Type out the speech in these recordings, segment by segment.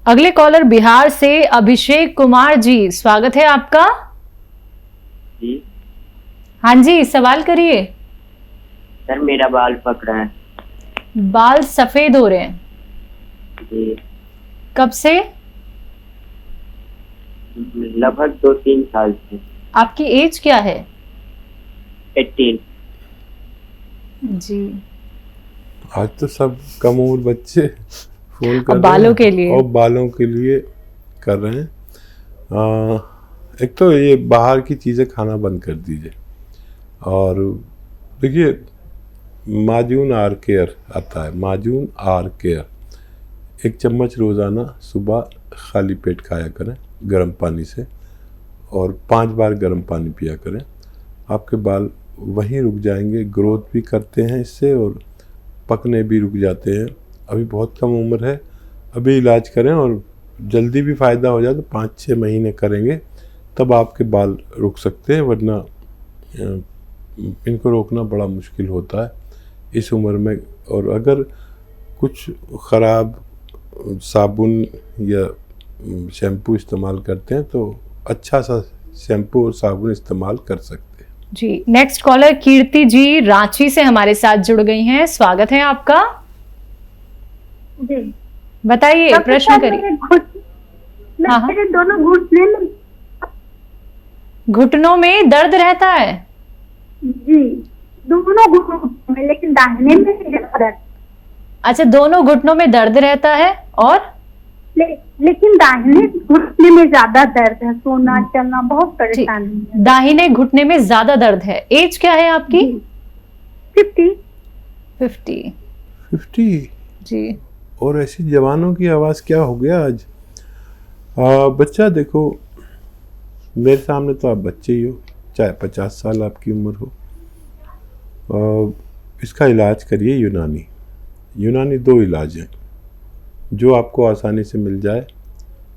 अगले कॉलर बिहार से अभिषेक कुमार जी, स्वागत है आपका। जी हाँ जी, सवाल करिए। सर, मेरा बाल पक रहा है। बाल सफेद हो रहे हैं? जी, कब से? लगभग 2-3 साल से। आपकी एज क्या है? 18। जी, आज तो सब कम उम्र बच्चे फोन कर अब रहे बालों हैं के लिए। और बालों के लिए कर रहे हैं। एक तो ये बाहर की चीज़ें खाना बंद कर दीजिए। और देखिए, माजून आर केयर आता है, माजून आर केयर 1 चम्मच रोज़ाना सुबह खाली पेट खाया करें गर्म पानी से, और 5 बार गर्म पानी पिया करें। आपके बाल वहीं रुक जाएंगे, ग्रोथ भी करते हैं इससे और पकने भी रुक जाते हैं। अभी बहुत कम उम्र है, अभी इलाज करें और जल्दी भी फ़ायदा हो जाए तो 5-6 महीने करेंगे तब आपके बाल रुक सकते हैं, वरना इनको रोकना बड़ा मुश्किल होता है इस उम्र में। और अगर कुछ ख़राब साबुन या शैम्पू इस्तेमाल करते हैं तो अच्छा सा शैम्पू और साबुन इस्तेमाल कर सकते हैं। जी, नेक्स्ट कॉलर कीर्ति जी रांची से हमारे साथ जुड़ गई हैं, स्वागत है आपका। जी बताइए, प्रश्न करिए। हाँ, मेरे दोनों घुटने में, घुटनों में दर्द रहता है? जी दोनों घुटनों में, लेकिन दाहिने में ज्यादा दर्द। अच्छा, दोनों घुटनों में दर्द रहता है और लेकिन दाहिने घुटने में ज्यादा दर्द है, सोना चलना बहुत परेशानी है। दाहिने घुटने में ज्यादा दर्द है। एज क्या है आपकी? 50। 50? जी, और ऐसी जवानों की आवाज़ क्या हो गया आज? बच्चा देखो, मेरे सामने तो आप बच्चे ही हो, चाहे 50 साल आपकी उम्र हो। इसका इलाज करिए यूनानी। यूनानी 2 इलाज हैं, जो आपको आसानी से मिल जाए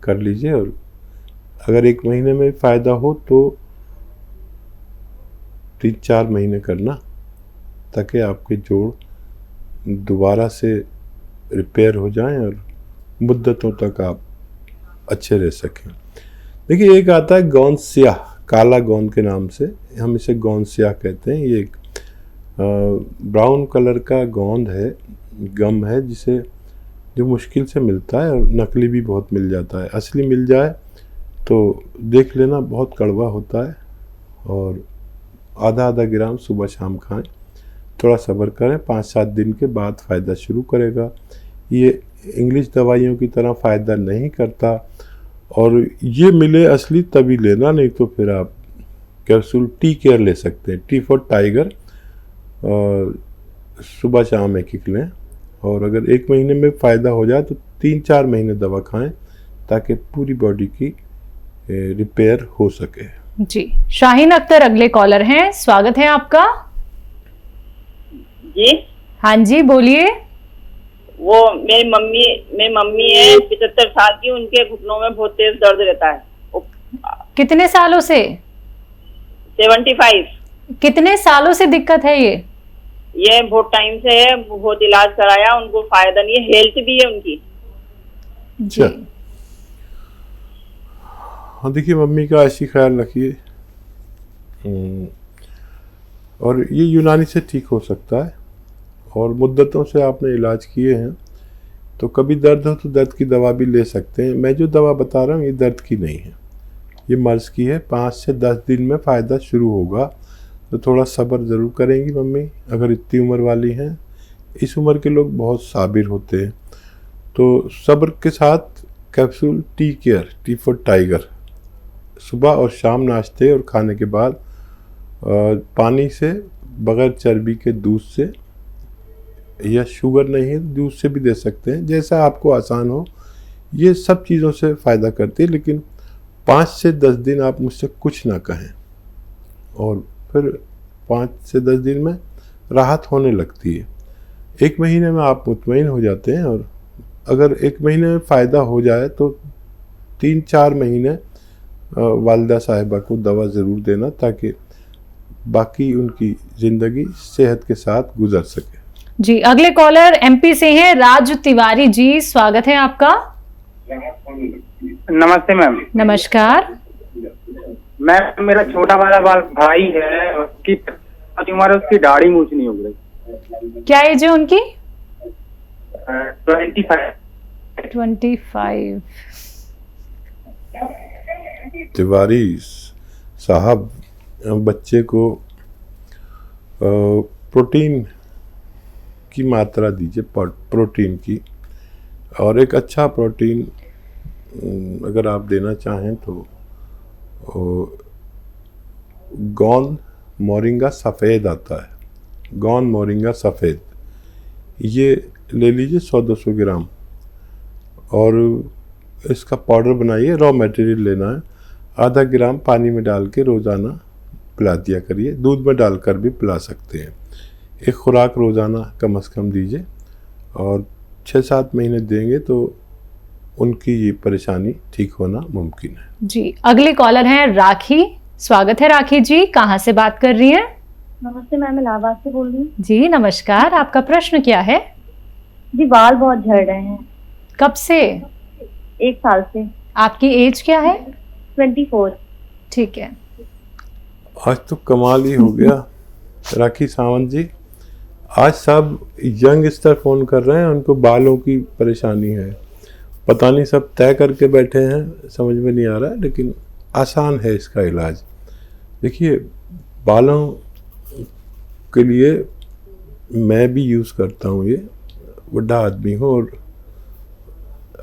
कर लीजिए। और अगर 1 महीने में फ़ायदा हो तो 3-4 महीने करना, ताकि आपके जोड़ दोबारा से रिपेयर हो जाएं और मुद्दतों तक आप अच्छे रह सकें। देखिए, एक आता है गोंद स्याह, काला गोंद के नाम से, हम इसे गोंद स्याह कहते हैं। ये एक ब्राउन कलर का गोंद है, गम है, जिसे जो मुश्किल से मिलता है और नकली भी बहुत मिल जाता है। असली मिल जाए तो देख लेना, बहुत कड़वा होता है। और आधा ग्राम सुबह शाम खाएं। थोड़ा सब्र करें, 5-7 दिन के बाद फ़ायदा शुरू करेगा। ये इंग्लिश दवाइयों की तरह फ़ायदा नहीं करता, और ये मिले असली तभी लेना, नहीं तो फिर आप कैप्सूल टी केयर ले सकते हैं, टी फॉर टाइगर, सुबह शाम 1 लें। और अगर 1 महीने में फ़ायदा हो जाए तो 3-4 महीने दवा खाएं, ताकि पूरी बॉडी की रिपेयर हो सके। जी, शाहीन अख्तर अगले कॉलर हैं, स्वागत है आपका। जी हाँ जी, बोलिए। वो मेरी मम्मी है 75 साल की, उनके घुटनों में बहुत तेज दर्द रहता है। कितने सालों से? 75। कितने सालों से दिक्कत है ये? बहुत टाइम से है, बहुत इलाज कराया, उनको फायदा नहीं है। हेल्थ भी है उनकी। जी, हाँ, देखिए, मम्मी का ऐसी ख्याल रखिए। और ये यूनानी से ठीक हो सकता है, और मुद्दतों से आपने इलाज किए हैं, तो कभी दर्द हो तो दर्द की दवा भी ले सकते हैं। मैं जो दवा बता रहा हूँ ये दर्द की नहीं है, ये मर्ज़ की है। 5 से 10 दिन में फ़ायदा शुरू होगा, तो थोड़ा सब्र ज़रूर करेंगी मम्मी, अगर इतनी उम्र वाली हैं। इस उम्र के लोग बहुत साबिर होते हैं, तो सब्र के साथ capsule tea care, T for tiger, सुबह और शाम नाश्ते और खाने के बाद पानी से, बग़ैर चर्बी के दूध से, या शुगर नहीं है दूध से भी दे सकते हैं, जैसा आपको आसान हो। ये सब चीज़ों से फ़ायदा करती है, लेकिन 5 से 10 दिन आप मुझसे कुछ ना कहें, और फिर 5 से 10 दिन में राहत होने लगती है। 1 महीने में आप मुतमईन हो जाते हैं। और अगर 1 महीने में फ़ायदा हो जाए तो 3-4 महीने वालिदा साहिबा को दवा ज़रूर देना, ताकि बाकी उनकी ज़िंदगी सेहत के साथ गुजर सके। जी, अगले कॉलर एमपी से हैं राज तिवारी जी, स्वागत है आपका। नमस्ते मैम। नमस्कार। मैम मेरा छोटा वाला भाई है, उसकी उम्र है, उसकी दाढ़ी मूछ नहीं उग रही। क्या एज है उनकी? 25। 25। तिवारी साहब, बच्चे को प्रोटीन की मात्रा दीजिए, प्रोटीन की, और एक अच्छा प्रोटीन अगर आप देना चाहें तो गौन मोरिंगा सफ़ेद आता है, गौन मोरिंगा सफ़ेद, ये ले लीजिए 100-200 ग्राम, और इसका पाउडर बनाइए। रॉ मटेरियल लेना है, आधा ग्राम पानी में डाल के रोज़ाना पिला दिया करिए, दूध में डालकर भी पिला सकते हैं। एक खुराक रोज़ाना कम से कम दीजिए, और 6-7 महीने देंगे तो उनकी ये परेशानी ठीक होना मुमकिन है। जी, अगली कॉलर हैं राखी। स्वागत है राखी जी, कहाँ से बात कर रही हैं? नमस्ते मैम, इलाहाबाद से बोल रही हूँ। जी नमस्कार, आपका प्रश्न क्या है? जी बाल बहुत झड़ रहे हैं। कब से? 1 साल से। आपकी एज क्या है? 24। ठीक है। आज तो कमाल ही हो गया राखी सावंत जी, आज सब यंगस्टर फ़ोन कर रहे हैं, उनको बालों की परेशानी है। पता नहीं सब तय करके बैठे हैं, समझ में नहीं आ रहा है, लेकिन आसान है इसका इलाज। देखिए, बालों के लिए मैं भी यूज़ करता हूँ, ये बुढ़ा आदमी हूँ, और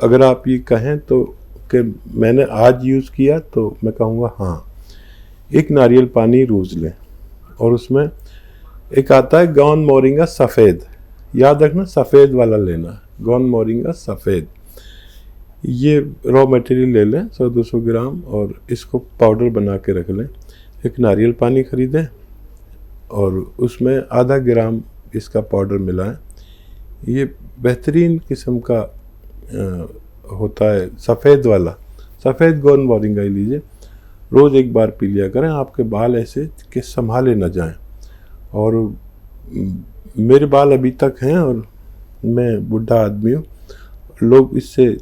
अगर आप ये कहें तो कि मैंने आज यूज़ किया तो मैं कहूँगा हाँ। एक नारियल पानी रोज़ लें, और उसमें एक आता है गौन मोरिंगा सफ़ेद, याद रखना सफ़ेद वाला लेना, गौन मोरिंगा सफ़ेद। ये रॉ मटेरियल ले लें 100-200 ग्राम, और इसको पाउडर बना के रख लें। एक नारियल पानी ख़रीदें और उसमें आधा ग्राम इसका पाउडर मिलाएं। ये बेहतरीन किस्म का होता है, सफ़ेद वाला, सफ़ेद गौन मोरिंगा ही लीजिए, रोज़ एक बार पी लिया करें। आपके बाल ऐसे कि संभाले न जाएं। और मेरे बाल अभी तक हैं, और मैं बुढ़ा आदमी हूँ, लोग इससे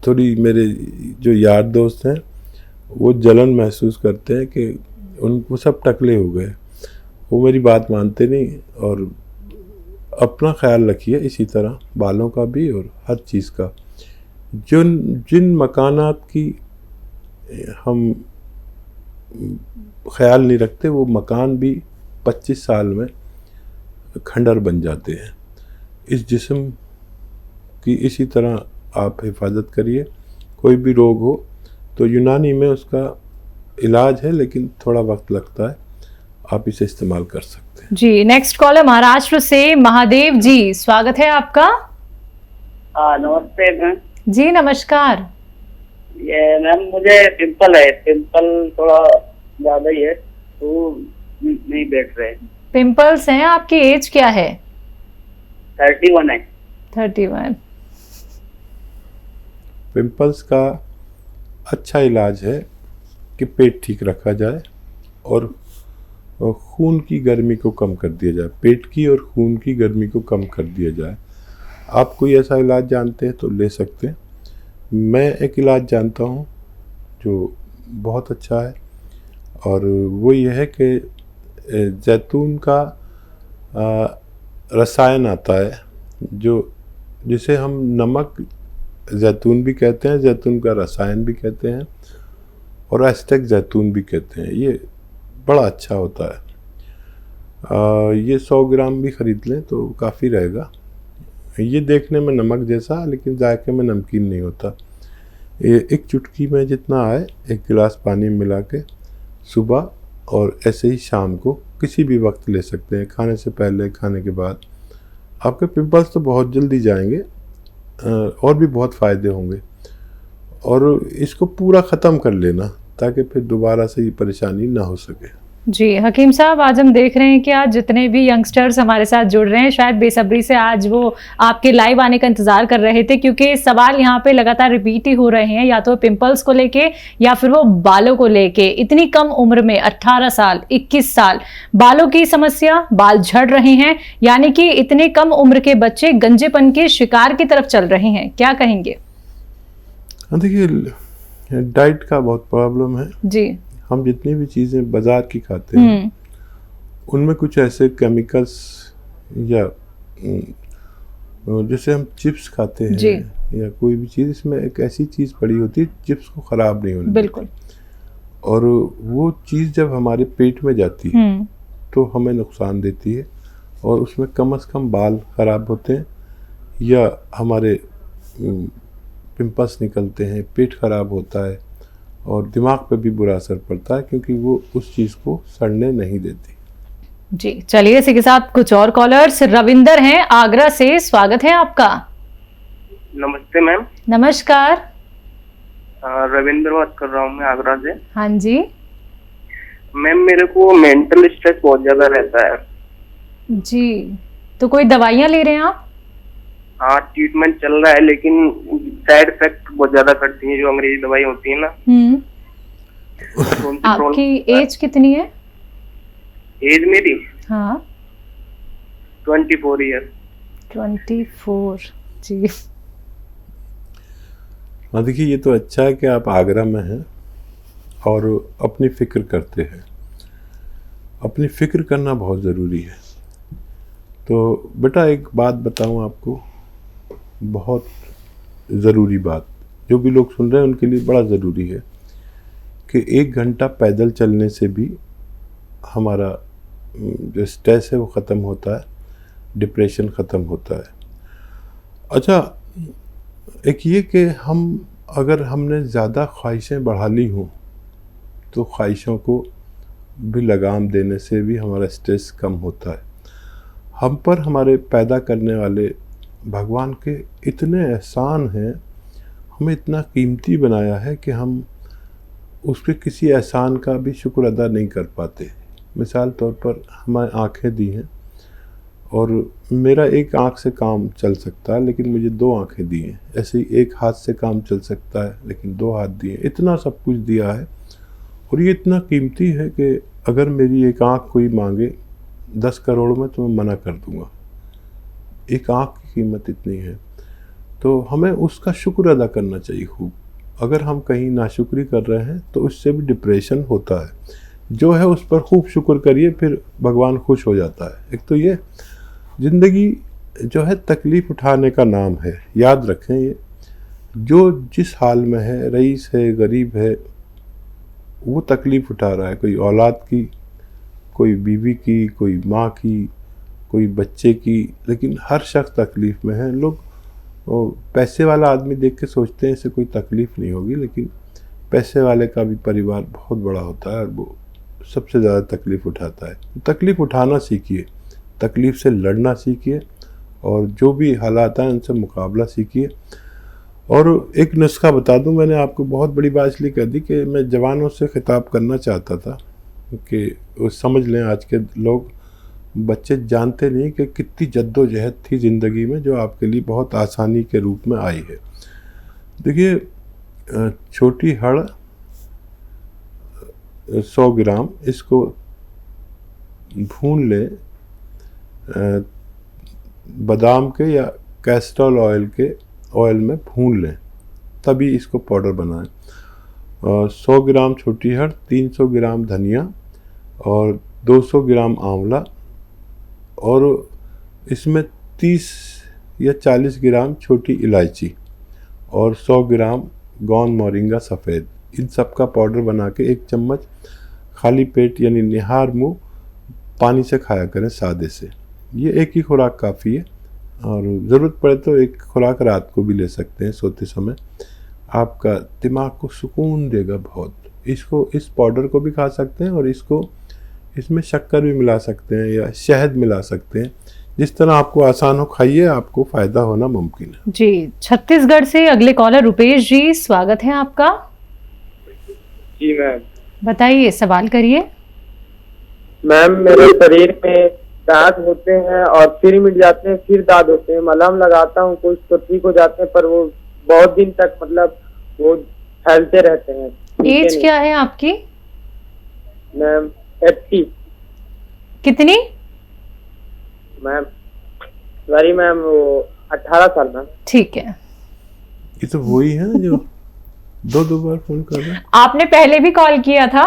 थोड़ी, मेरे जो यार दोस्त हैं वो जलन महसूस करते हैं कि उनको सब टकले हो गए। वो मेरी बात मानते नहीं, और अपना ख्याल रखिए इसी तरह, बालों का भी और हर चीज़ का। जिन मकानात की हम ख्याल नहीं रखते, वो मकान भी 25 साल में खंडर बन जाते हैं। इस जिस्म की इसी तरह आप हिफाजत करिए। कोई भी रोग हो तो यूनानी में उसका इलाज है, लेकिन थोड़ा वक्त लगता है, आप इसे इस्तेमाल कर सकते हैं। जी, नेक्स्ट कॉल है महाराष्ट्र से महादेव जी, स्वागत है आपका। नमस्ते मैम। जी नमस्कार। ये मैम मुझे पिंपल है, पिंपल थोड़ा ज्यादा ही है, तो नहीं बैठ रहे। पिंपल्स हैं, आपकी एज क्या है? 31 है। 31। पिंपल्स का अच्छा इलाज है कि पेट ठीक रखा जाए और खून की गर्मी को कम कर दिया जाए, पेट की और खून की गर्मी को कम कर दिया जाए। आप कोई ऐसा इलाज जानते हैं तो ले सकते हैं। मैं एक इलाज जानता हूँ जो बहुत अच्छा है, और वो ये है कि जैतून का रसायन आता है, जिसे हम नमक जैतून भी कहते हैं, जैतून का रसायन भी कहते हैं, और एस्टेक जैतून भी कहते हैं। ये बड़ा अच्छा होता है। ये 100 ग्राम भी ख़रीद लें तो काफ़ी रहेगा। ये देखने में नमक जैसा, लेकिन जायके में नमकीन नहीं होता। ये एक चुटकी में जितना आए, 1 गिलास पानी में मिला के सुबह और ऐसे ही शाम को किसी भी वक्त ले सकते हैं, खाने से पहले, खाने के बाद। आपके पिंपल्स तो बहुत जल्दी जाएंगे, और भी बहुत फ़ायदे होंगे। और इसको पूरा ख़त्म कर लेना ताकि फिर दोबारा से ये परेशानी ना हो सके। जी हकीम साहब, आज हम देख रहे हैं कि आज जितने भी यंगस्टर्स हमारे साथ जुड़ रहे हैं, शायद बेसब्री से आज वो आपके लाइव आने का इंतजार कर रहे थे, क्योंकि सवाल यहाँ पे लगातार रिपीट ही हो रहे हैं, या तो पिंपल्स को लेके या फिर वो बालों को लेके। इतनी कम उम्र में 18 साल 21 साल बालों की समस्या, बाल झड़ रहे हैं, यानी कि इतने कम उम्र के बच्चे गंजेपन के शिकार की तरफ चल रहे हैं। क्या कहेंगे? हाँ, देखिए डाइट का बहुत प्रॉब्लम है। जी। हम जितनी भी चीज़ें बाजार की खाते हैं उनमें कुछ ऐसे केमिकल्स या जैसे हम चिप्स खाते जी। हैं या कोई भी चीज़, इसमें एक ऐसी चीज़ पड़ी होती है चिप्स को ख़राब नहीं होने बिल्कुल। देती। और वो चीज़ जब हमारे पेट में जाती है तो हमें नुकसान देती है और उसमें कम से कम बाल ख़राब होते हैं या हमारे पिंपल्स निकलते हैं, पेट ख़राब होता है और दिमाग पे भी बुरा असर पड़ता है क्योंकि वो उस चीज़ को सड़ने नहीं देती। जी, चलिए इसी के साथ कुछ और कॉलर्स। रविंदर हैं आगरा से, स्वागत है आपका। नमस्ते मैम। नमस्कार। रविंद्र बात कर रहा हूँ मैं आगरा से। हाँ जी। मैम मेरे को मेंटल स्ट्रेस बहुत ज्यादा रहता है। जी, तो कोई दवाइयाँ ले रहे हैं आप? हाँ, ट्रीटमेंट चल रहा है लेकिन साइड इफेक्ट बहुत ज्यादा करती है जो अंग्रेजी दवाई होती है ना। तो उनसे आपकी एज कितनी है? एज मेरी हाँ 24 ईयर। 24। जी। हाँ, देखिए ये तो अच्छा है कि आप आगरा में हैं और अपनी फ़िक्र करते हैं। अपनी फ़िक्र करना बहुत ज़रूरी है। तो बेटा एक बात बताऊँ आपको, बहुत ज़रूरी बात, जो भी लोग सुन रहे हैं उनके लिए बड़ा ज़रूरी है कि 1 घंटा पैदल चलने से भी हमारा जो स्ट्रेस है वो ख़त्म होता है, डिप्रेशन ख़त्म होता है। अच्छा, एक ये कि अगर हमने ज़्यादा ख्वाहिशें बढ़ा ली हों तो ख्वाहिशों को भी लगाम देने से भी हमारा स्ट्रेस कम होता है। हम पर हमारे पैदा करने वाले भगवान के इतने एहसान हैं, हमें इतना कीमती बनाया है कि हम उसके किसी एहसान का भी शुक्र अदा नहीं कर पाते। मिसाल तौर पर हमें आँखें दी हैं और मेरा एक आँख से काम चल सकता है लेकिन मुझे 2 आँखें दी हैं। ऐसे ही एक हाथ से काम चल सकता है लेकिन 2 हाथ दिए। इतना सब कुछ दिया है और ये इतना कीमती है कि अगर मेरी एक आँख कोई मांगे 10 करोड़ में तो मैं मना कर दूँगा। एक आँख की कीमत इतनी है तो हमें उसका शुक्र अदा करना चाहिए खूब। अगर हम कहीं नाशुक्री कर रहे हैं तो उससे भी डिप्रेशन होता है। जो है उस पर खूब शुक्र करिए, फिर भगवान खुश हो जाता है। एक तो ये ज़िंदगी जो है तकलीफ़ उठाने का नाम है, याद रखें ये। जो जिस हाल में है, रईस है, गरीब है, वो तकलीफ़ उठा रहा है। कोई औलाद की, कोई बीवी की, कोई माँ की, कोई बच्चे की, लेकिन हर शख्स तकलीफ़ में है। लोग पैसे वाला आदमी देख के सोचते हैं इसे कोई तकलीफ़ नहीं होगी, लेकिन पैसे वाले का भी परिवार बहुत बड़ा होता है और वो सबसे ज़्यादा तकलीफ़ उठाता है। तकलीफ़ उठाना सीखिए, तकलीफ़ से लड़ना सीखिए और जो भी हालात हैं उनसे मुकाबला सीखिए। और एक नुस्खा बता दूं, मैंने आपको बहुत बड़ी बात इसलिए कह दी कि मैं जवानों से खिताब करना चाहता था कि वो समझ लें। आज के लोग, बच्चे जानते नहीं कि कितनी जद्दोजहद थी ज़िंदगी में जो आपके लिए बहुत आसानी के रूप में आई है। देखिए, छोटी हड़ 100 ग्राम, इसको भून लें बादाम के या कैस्ट्रॉल ऑयल में भून लें, तभी इसको पाउडर बनाएं। 100 ग्राम छोटी हड़, 300 ग्राम धनिया और 200 ग्राम आंवला और इसमें 30 या 40 ग्राम छोटी इलायची और 100 ग्राम गौन मोरिंगा सफ़ेद, इन सब का पाउडर बना के 1 चम्मच खाली पेट यानी निहार मुँह पानी से खाया करें सादे से। ये एक ही खुराक काफ़ी है और ज़रूरत पड़े तो एक खुराक रात को भी ले सकते हैं सोते समय। आपका दिमाग को सुकून देगा बहुत। इस पाउडर को भी खा सकते हैं और इसमें शक्कर भी मिला सकते हैं या शहद मिला सकते हैं। जिस तरह आपको आसान हो खाइए, आपको फ़ायदा होना मुमकिन है। जी, छत्तीसगढ़ से अगले कॉलर रुपेश जी, स्वागत है आपका। जी मैम। बताइए, सवाल करिए। मैम मेरे शरीर में दांत होते हैं और फिर मिट जाते हैं, फिर दांत होते हैं। मलहम लगाता हूँ, कुछ तो ठीक हो जाते हैं पर वो बहुत दिन तक मतलब वो फैलते रहते हैं। एज क्या है आपकी? मैम 80। कितनी? मैम सॉरी मैम, वो 18 साल मैम। ठीक है। ये तो वही है जो दो बार फोन कर रहे हैं। आपने पहले भी कॉल किया था?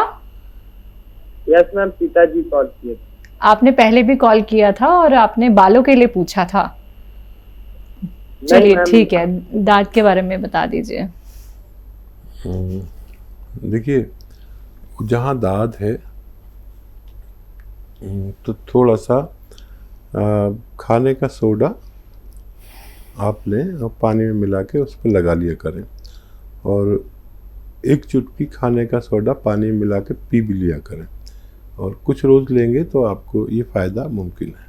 यस मैम, पिताजी कॉल किए थे। आपने पहले भी कॉल किया था और आपने बालों के लिए पूछा था। चलिए मैम। ठीक है, दांत के बारे में बता दीजिए। देखिए, जहाँ दाद है तो थोड़ा सा खाने का सोडा आप लें और पानी में मिला के उस पर लगा लिया करें, और एक चुटकी खाने का सोडा पानी में मिला के पी भी लिया करें, और कुछ रोज़ लेंगे तो आपको ये फ़ायदा मुमकिन है।